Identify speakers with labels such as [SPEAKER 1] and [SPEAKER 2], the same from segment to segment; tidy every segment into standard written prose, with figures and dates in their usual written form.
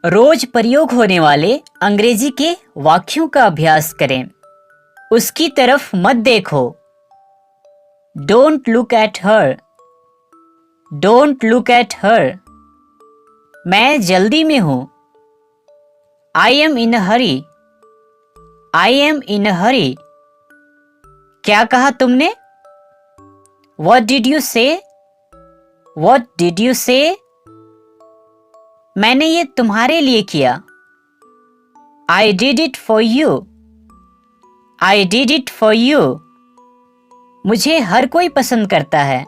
[SPEAKER 1] रोज प्रयोग होने वाले अंग्रेजी के वाक्यों का अभ्यास करें। उसकी तरफ मत देखो। Don't look at her. Don't look at her. मैं जल्दी में हूं। I am in hurry. I am in hurry. क्या कहा तुमने? What did you say? What did you say? मैंने ये तुम्हारे लिए किया। I did it for you. I did it for you. मुझे हर कोई पसंद करता है।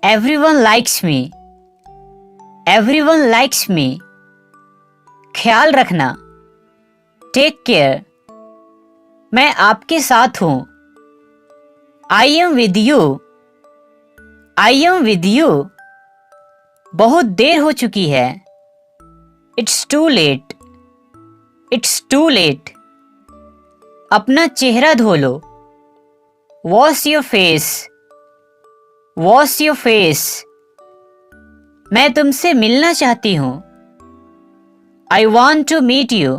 [SPEAKER 1] Everyone likes me. Everyone likes me. ख्याल रखना। Take care. मैं आपके साथ हूं। I am with you. I am with you. बहुत देर हो चुकी है। It's too late. It's too late. अपना चेहरा धो लो। Wash your face. Wash your face. मैं तुमसे मिलना चाहती हूं। I want to meet you.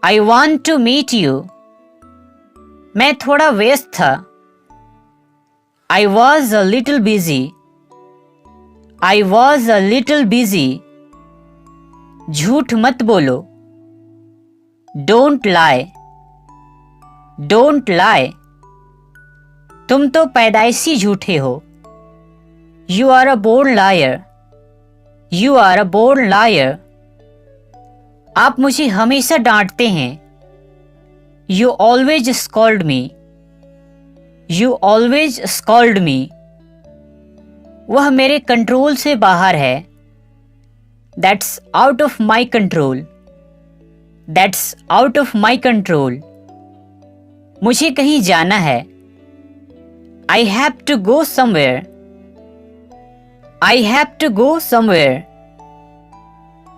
[SPEAKER 1] I want to meet you. मैं थोड़ा व्यस्त था। I was a little busy. I was a little busy. झूठ मत बोलो। Don't lie. Don't lie. तुम तो पैदाइशी झूठे हो। You are a born liar. You are a born liar. आप मुझे हमेशा डांटते हैं। You always scold me. You always scold me. वह मेरे कंट्रोल से बाहर है। That's out of my control. That's out of my control. मुझे कहीं जाना है। I have to go somewhere. I have to go somewhere.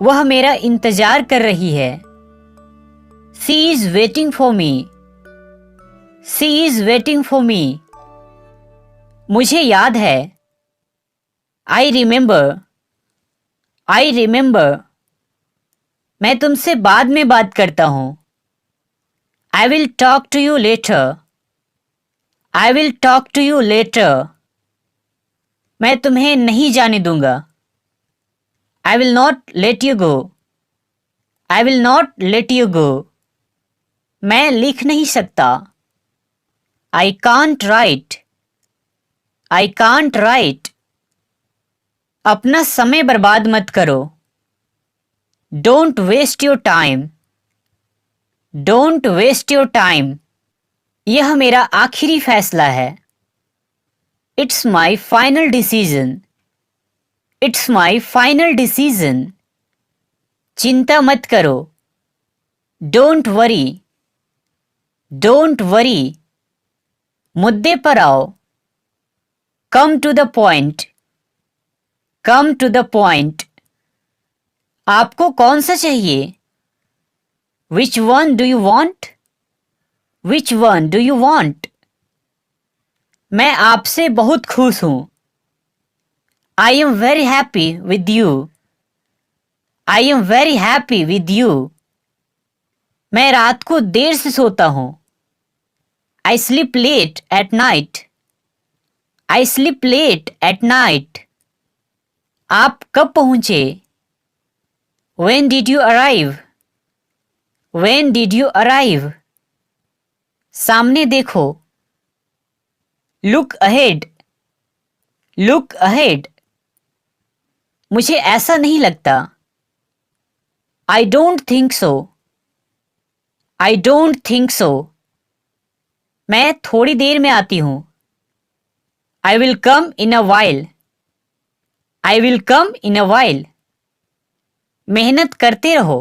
[SPEAKER 1] वह मेरा इंतजार कर रही है। She is waiting for me. She is waiting for me. मुझे याद है। I remember. I remember. मैं तुमसे बाद में बात करता हूं। I will talk to you later. I will talk to you later. मैं तुम्हें नहीं जाने दूंगा। I will not let you go. I will not let you go. मैं लिख नहीं सकता। I can't write. I can't write. अपना समय बर्बाद मत करो। Don't waste your time. Don't waste your time. यह मेरा आखिरी फैसला है। It's my final decision. It's my final decision. चिंता मत करो। Don't worry. Don't worry. मुद्दे पर आओ। Come to the point. Come to the point. आपको कौन सा चाहिए? Which one do you want? Which one do you want? मैं आपसे बहुत खुश हूं। I am very happy with you. I am very happy with you. मैं रात को देर से सोता हूं। I sleep late at night. I sleep late at night. आप कब पहुंचे? When did you arrive? When did you arrive? सामने देखो। Look ahead. Look ahead. मुझे ऐसा नहीं लगता। I don't think so. I don't think so. मैं थोड़ी देर में आती हूँ। I will come in a while. I will come in a while. मेहनत करते रहो।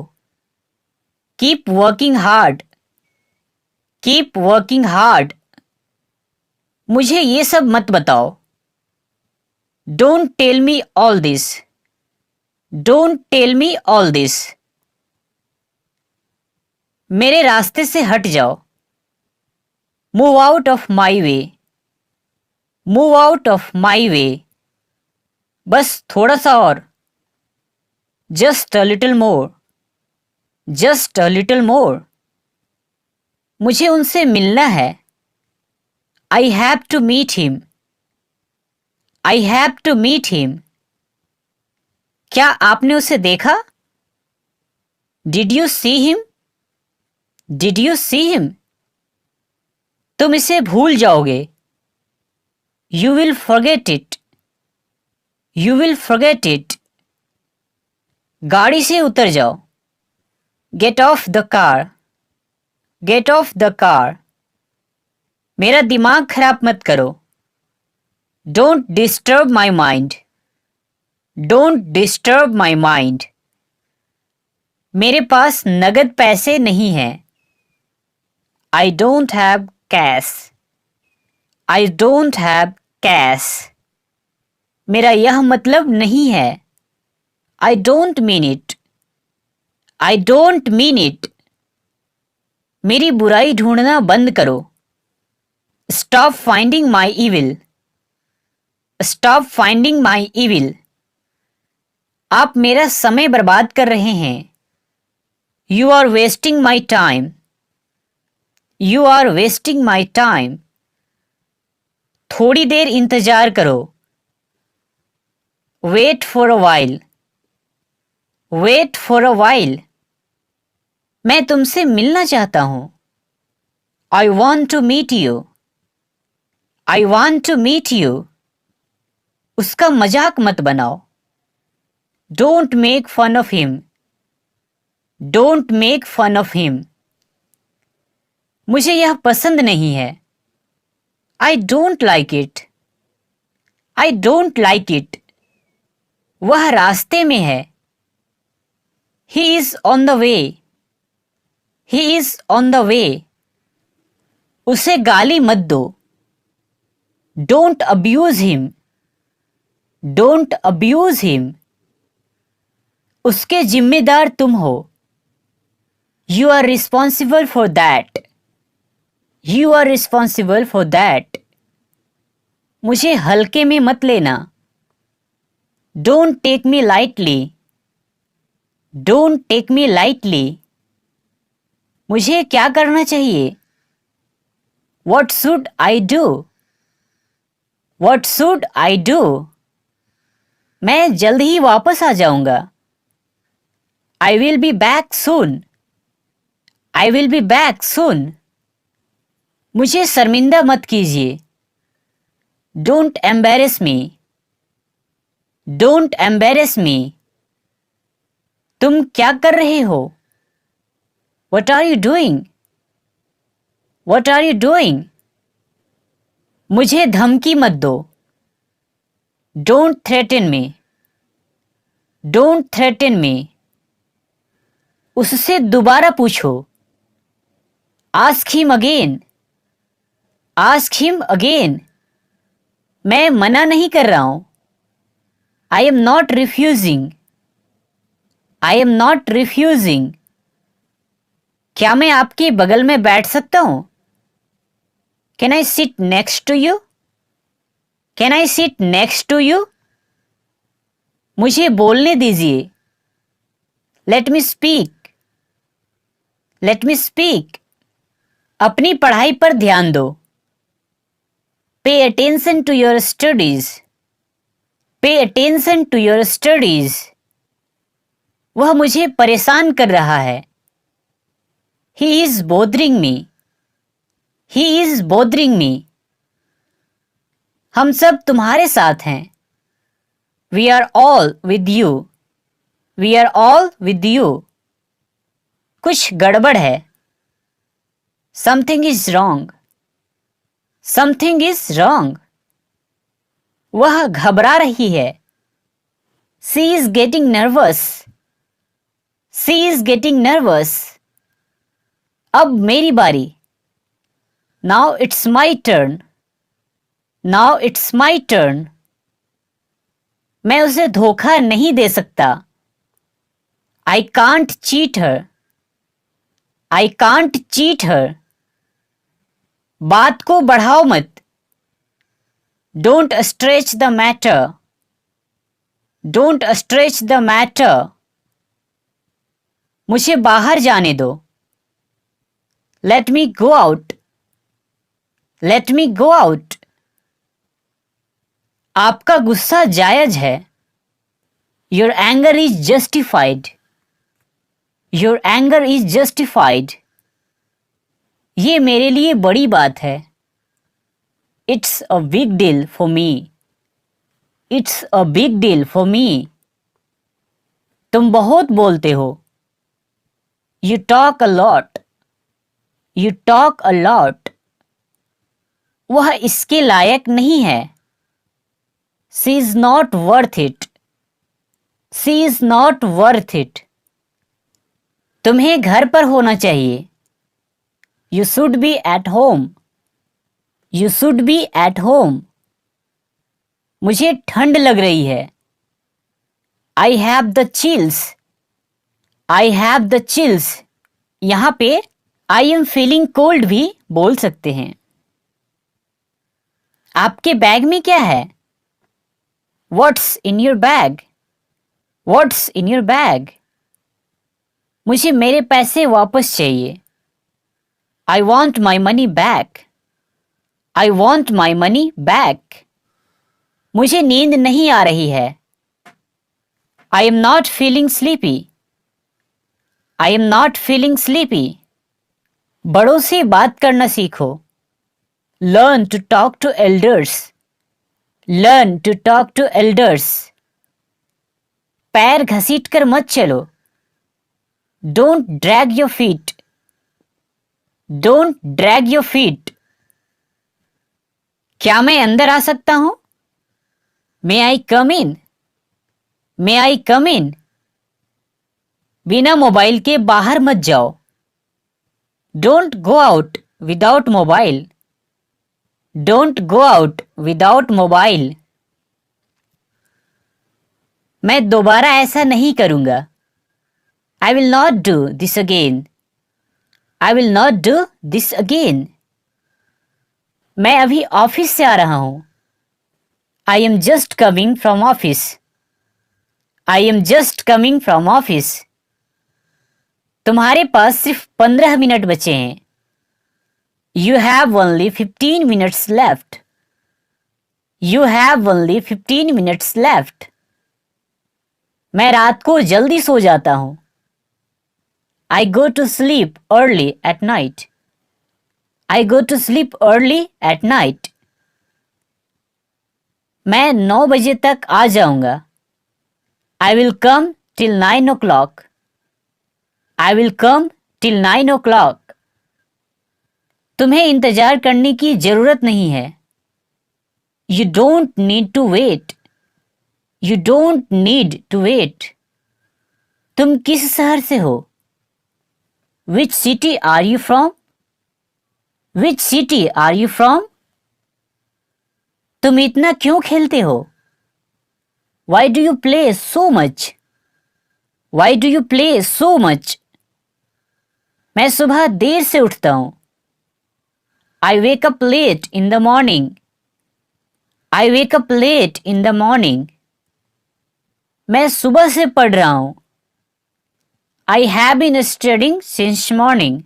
[SPEAKER 1] Keep working hard. Keep working hard. मुझे ये सब मत बताओ। Don't tell me all this. Don't tell me all this. मेरे रास्ते से हट जाओ। Move out of my way. Move out of my way. बस थोड़ा सा और। Just a little more, just a little more. मुझे उनसे मिलना है। I have to meet him, I have to meet him. क्या आपने उसे देखा? Did you see him, did you see him. तुम इसे भूल जाओगे। You will forget it, you will forget it. गाड़ी से उतर जाओ। Get off the car, get off the car. मेरा दिमाग खराब मत करो। Don't disturb my mind, don't disturb my mind. मेरे पास नगद पैसे नहीं हैं। I don't have cash, I don't have cash. मेरा यह मतलब नहीं है। I don't mean it, I don't mean it. मेरी बुराई ढूंढना बंद करो। Stop finding my evil, stop finding my evil. आप मेरा समय बर्बाद कर रहे हैं। You are wasting my time, you are wasting my time. थोड़ी देर इंतजार करो। Wait for a while, wait for a while. मैं तुमसे मिलना चाहता हूं। I want to meet you, I want to meet you. उसका मजाक मत बनाओ। Don't make fun of him, don't make fun of him. मुझे यह पसंद नहीं है। I don't like it, I don't like it. वह रास्ते में है। He is on the way, he is on the way. उसे गाली मत दो। Don't abuse him, don't abuse him. उसके जिम्मेदार तुम हो। You are responsible for that, you are responsible for that. मुझे हल्के में मत लेना। Don't take me lightly, don't take me lightly. मुझे क्या करना चाहिए? What should I do, what should I do. मैं जल्द ही वापस आ जाऊंगा। I will be back soon, I will be back soon. मुझे शर्मिंदा मत कीजिए। Don't embarrass me, don't embarrass me. तुम क्या कर रहे हो? What are you doing, what are you doing. मुझे धमकी मत दो। Don't threaten me, don't threaten me. उससे दोबारा पूछो। Ask him again, ask him again. मैं मना नहीं कर रहा हूं। I am not refusing, I am not refusing. क्या मैं आपके बगल में बैठ सकता हूं? Can I sit next to you, can I sit next to you. मुझे बोलने दीजिए। Let me speak, let me speak. अपनी पढ़ाई पर ध्यान दो। Pay attention to your studies, pay attention to your studies. वह मुझे परेशान कर रहा है। He is bothering me, he is bothering me. हम सब तुम्हारे साथ हैं। We are all with you, we are all with you. कुछ गड़बड़ है। Something is wrong, something is wrong. वह घबरा रही है। She is getting nervous, she is getting nervous. अब मेरी बारी। Now it's my turn, now it's my turn. मैं उसे धोखा नहीं दे सकता। I can't cheat her, I can't cheat her. बात को बढ़ाओ मत। Don't stretch the matter, don't stretch the matter. मुझे बाहर जाने दो। Let me go out. Let me go out. आपका गुस्सा जायज है। Your anger is justified. Your anger is justified. ये मेरे लिए बड़ी बात है। It's a big deal for me. It's a big deal for मी। तुम बहुत बोलते हो। You talk a lot. You talk a lot. वह इसके लायक नहीं है। She is not worth it. She is not worth it. तुम्हें घर पर होना चाहिए। You should be at home. You should be at home. मुझे ठंड लग रही है। I have the chills. I have the chills. यहां पे आई एम फीलिंग कोल्ड भी बोल सकते हैं। आपके बैग में क्या है? What's in your bag? What's in your bag? मुझे मेरे पैसे वापस चाहिए। I want my money back. I want my money back. मुझे नींद नहीं आ रही है। I am not feeling sleepy. I am not feeling sleepy. बड़ों से बात करना सीखो। Learn to talk to elders. Learn to talk to elders. पैर घसीट कर मत चलो। Don't drag your feet. Don't drag your feet. क्या मैं अंदर आ सकता हूं? मे आई कम इन? मे आई कम इन? बिना मोबाइल के बाहर मत जाओ। Don't go out without mobile. Don't go out without mobile. मैं दोबारा ऐसा नहीं करूंगा। आई will not do this again. I will not do this again. मैं अभी ऑफिस से आ रहा हूं। I am just coming from office. I am just coming from office. तुम्हारे पास सिर्फ 15 मिनट बचे हैं। You have only 15 minutes left. You have only 15 minutes left. मैं रात को जल्दी सो जाता हूं। I go to sleep early at night. I go to sleep early at night. मैं 9 बजे तक आ जाऊंगा। I will come till 9 o'clock। I will come till 9 o'clock। तुम्हें इंतजार करने की जरूरत नहीं है। You don't need to wait. You don't need to wait. तुम किस शहर से हो? Which city are you from? Which city are you from? तुम इतना क्यों खेलते हो? Why do you play so much? Why do you play so much? मैं सुबह देर से उठता हूं। I wake up late in the morning. I wake up late in the morning. मैं सुबह से पढ़ रहा हूं। I have been studying since morning.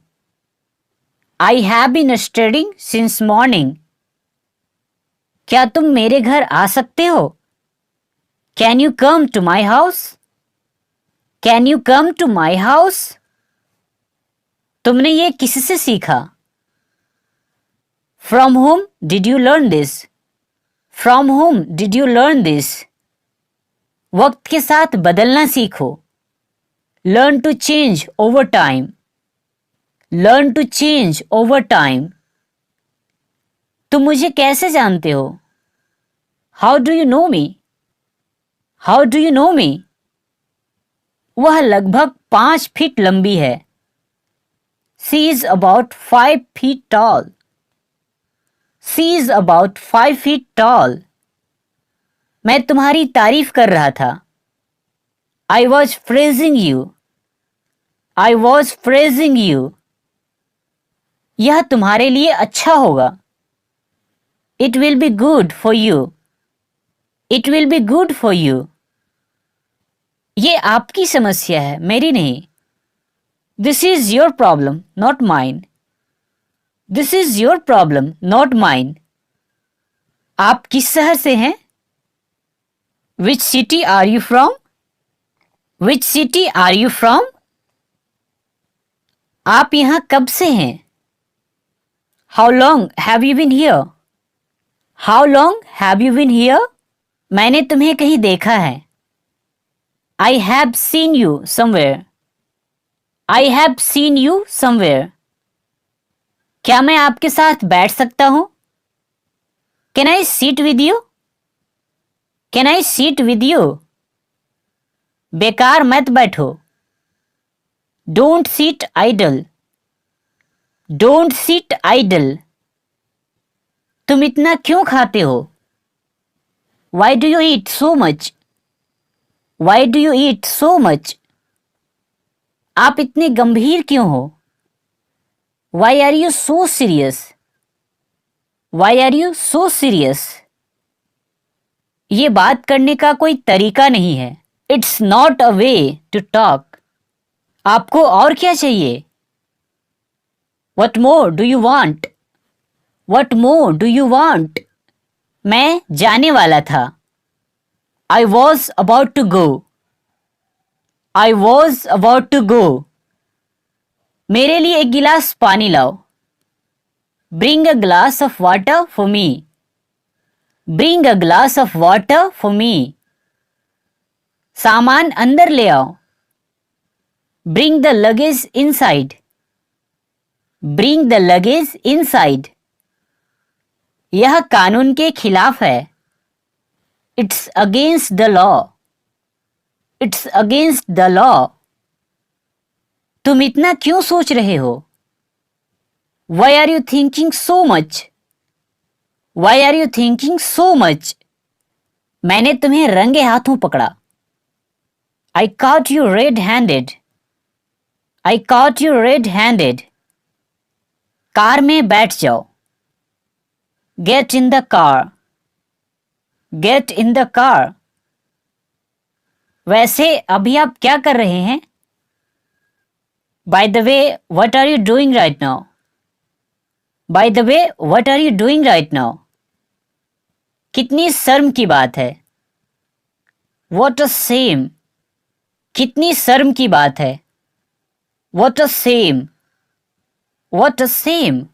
[SPEAKER 1] I have been studying since morning. क्या तुम मेरे घर आ सकते हो? Can you come to my house? Can you come to my house? तुमने ये किससे सीखा? From whom did you learn this? From whom did you learn this? वक्त के साथ बदलना सीखो। Learn to change over time. Learn to change over time. तुम मुझे कैसे जानते हो? How do you know me? How do you know me? वह लगभग 5 फीट लंबी है। She is about 5 feet tall। She is about 5 feet tall। मैं तुम्हारी तारीफ कर रहा था। I was praising you। I was praising you। यह तुम्हारे लिए अच्छा होगा। It will be good for you। It will be good for you। ये आपकी समस्या है, मेरी नहीं। This is your problem not mine. This is your problem not mine. आप किस शहर से हैं? Which city are you from? Which city are you from? आप यहां कब से हैं? How long have you been here? How long have you been here? मैंने तुम्हें कहीं देखा है. I have seen you somewhere. I have seen you somewhere. क्या मैं आपके साथ बैठ सकता हूं? Can I seat with you? Can I seat with you? बेकार मत बैठो. Don't seat idle. Don't seat idle. तुम इतना क्यों खाते हो? Why do you eat so much? Why do you eat so much? आप इतने गंभीर क्यों हो? Why are you so serious? Why are you so serious? ये बात करने का कोई तरीका नहीं है. It's not a way to talk. आपको और क्या चाहिए? What more do you want? What more do you want? मैं जाने वाला था. I was about to go. I was about to go. मेरे लिए एक गिलास पानी लाओ. Bring a glass of water for me. Bring a glass of water for me. सामान अंदर ले आओ. Bring the luggage inside. Bring the luggage inside. यह कानून के खिलाफ है. It's against the law. It's against the law. तुम इतना क्यों सोच रहे हो? Why are you thinking so much? Why are you thinking so much? मैंने तुम्हें रंगे हाथों पकड़ा. I caught you red handed. I caught you red handed. Car में बैठ जाओ. Get in the car. Get in the car. वैसे अभी आप क्या कर रहे हैं? By the way what are you doing right now? By the way what are you doing right now? कितनी शर्म की बात है. What a same. कितनी शर्म की बात है. What a same. What a same.